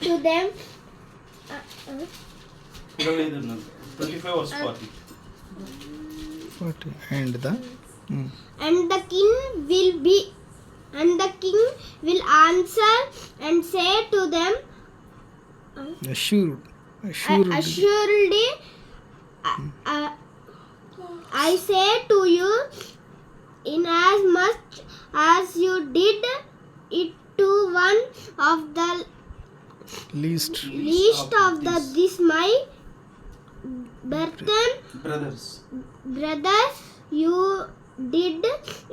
to them, 25 verse 40. And the king will answer and say to them, assuredly, I say to you, inasmuch as you did it to one of the least of this my brothers, you did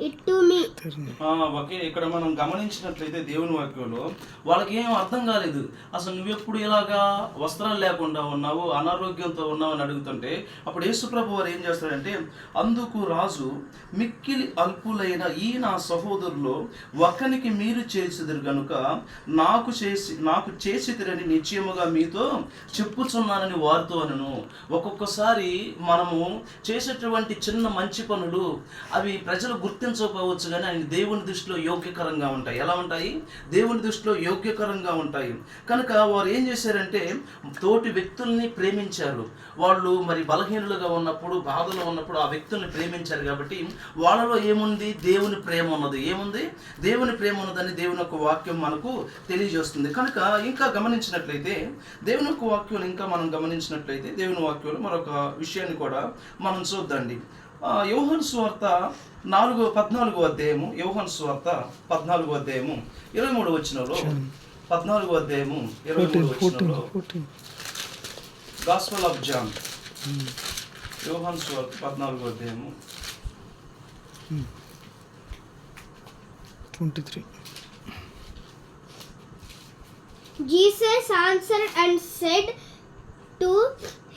it to me. Okay, ఇక్కడ మనం గమనించినట్లయితే దేవుని వాక్యంలో వాళ్ళకి ఏం అర్థం కాలేదు. అసలు నువ్వెప్పుడు ఇలాగా వస్త్రాలు లేకుండా ఉన్నావు, అనారోగ్యంతో ఉన్నావు అని అడుగుతుంటే అప్పుడు యేసుప్రభు వారు ఏం చేస్తారంటే, అందుకు రాజు మిక్కిలి అల్పులైన ఈ నా సహోదరులో ఒకనికి మీరు చేసిదురు గనుక నాకు చేసిదిరని నిశ్చయముగా మీతో చెప్పుచున్నానని వారితో అనను. ఒక్కొక్కసారి మనము చేసేటువంటి చిన్న మంచి పనులు అవి ప్రజలు గుర్తించకపోవచ్చు, కానీ ఆయన దేవుని దృష్టిలో యోగ్యకరంగా ఉంటాయి. ఎలా ఉంటాయి? దేవుని దృష్టిలో యోగ్యకరంగా ఉంటాయి. కనుక వారు ఏం చేశారంటే తోటి వ్యక్తుల్ని ప్రేమించారు. వాళ్ళు మరి బలహీనులుగా ఉన్నప్పుడు, బాధలో ఉన్నప్పుడు ఆ వ్యక్తుల్ని ప్రేమించారు. కాబట్టి వాళ్ళలో ఏముంది? దేవుని ప్రేమ ఉన్నది. ఏముంది? దేవుని ప్రేమ ఉన్నదని దేవుని యొక్క వాక్యం మనకు తెలియజేస్తుంది. కనుక ఇంకా గమనించినట్లయితే దేవుని యొక్క వాక్యం మనం గమనించినట్లయితే దేవుని వాక్యంలో మరొక విషయాన్ని కూడా మనం చూద్దండి. యోహాను సువార్త 14వ అధ్యాయము, యోహాను సువార్త 14వ అధ్యాయము 23వ వచనంలో, 14వ అధ్యాయము 23వ వచనంలో, గాస్పెల్ ఆఫ్ జాన్, యోహాను సువార్త 14వ అధ్యాయము 23. Jesus answered and said to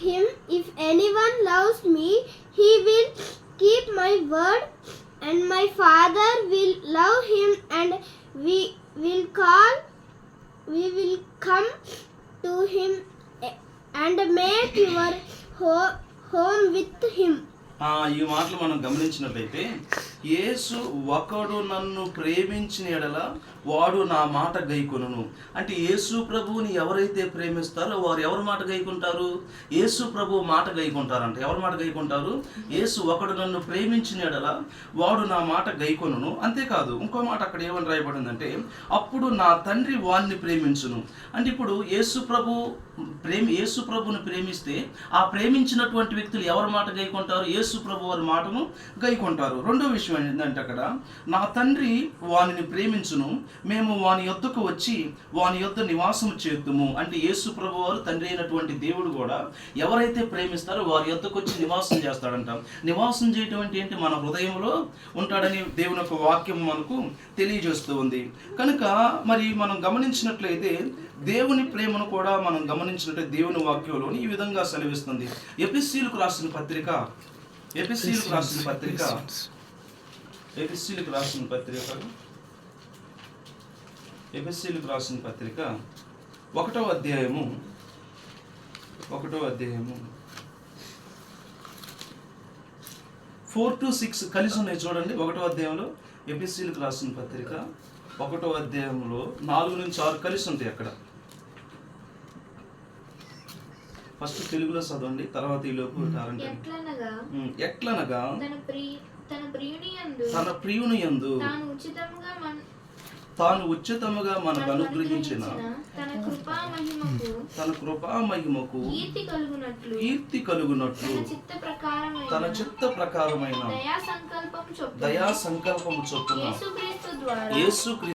him, if anyone loves me, he will keep my word, and my Father will love him, and we will come to him and make your home with him. ఈ మాటలు మనం గమనించినట్లయితే, యేసు ఒకడు నన్ను ప్రేమించిన ఎడల వాడు నా మాట గైకొనును. అంటే యేసు ప్రభువుని ఎవరైతే ప్రేమిస్తారో వారు ఎవరి మాట గైకుంటారు? యేసు ప్రభు మాట గైకుంటారంట. ఎవరి మాట గైకుంటారు? యేసు ఒకడు నన్ను ప్రేమించిన ఎడల వాడు నా మాట గైకొనును. అంతేకాదు, ఇంకో మాట అక్కడ ఏమని రాయబడిందంటే, అప్పుడు నా తండ్రి వాణ్ణి ప్రేమించును. అంటే ఇప్పుడు యేసు ప్రభుని ప్రేమిస్తే ఆ ప్రేమించినటువంటి వ్యక్తులు ఎవరి మాట గైకుంటారు? యేసు ప్రభు వారి మాటను గైకుంటారు. రెండో విషయం ఏంటంటే, అక్కడ నా తండ్రి వానిని ప్రేమించును, మేము వాని యొద్దకు వచ్చి వాని యొద్ద నివాసం చేద్దుము. అంటే యేసు ప్రభు వారు తండ్రి అయినటువంటి దేవుడు కూడా ఎవరైతే ప్రేమిస్తారో వారి యొద్దకు వచ్చి నివాసం చేస్తాడంట. నివాసం చేయటం అంటే ఏంటి? మన హృదయంలో ఉంటాడని దేవుని యొక్క వాక్యం మనకు తెలియజేస్తూ ఉంది. కనుక మరి మనం గమనించినట్లయితే దేవుని ప్రేమను కూడా మనం గమనించినట్లయితే దేవుని వాక్యంలోని ఈ విధంగా సెలవిస్తుంది. ఎఫెసీయులకు రాసిన పత్రిక 1వ అధ్యాయము 4-6 కలిసి ఉన్నాయి చూడండి. 1వ అధ్యాయంలో ఎఫెసీయులకు రాసిన పత్రిక 1వ అధ్యాయంలో 4-6 కలిసి ఉంటాయి. అక్కడ ఫస్ట్ తెలుగులో చదవండి, తర్వాత ఈ లోపు ఎట్లనగా తన ప్రియుని యందు తాను ఉచితముగా మనకు అనుగ్రహించిన తన కృపా మహిమకు కీర్తి కలుగునట్లు తన చిత్త ప్రకారమైన దయా సంకల్పము చొప్పున యేసు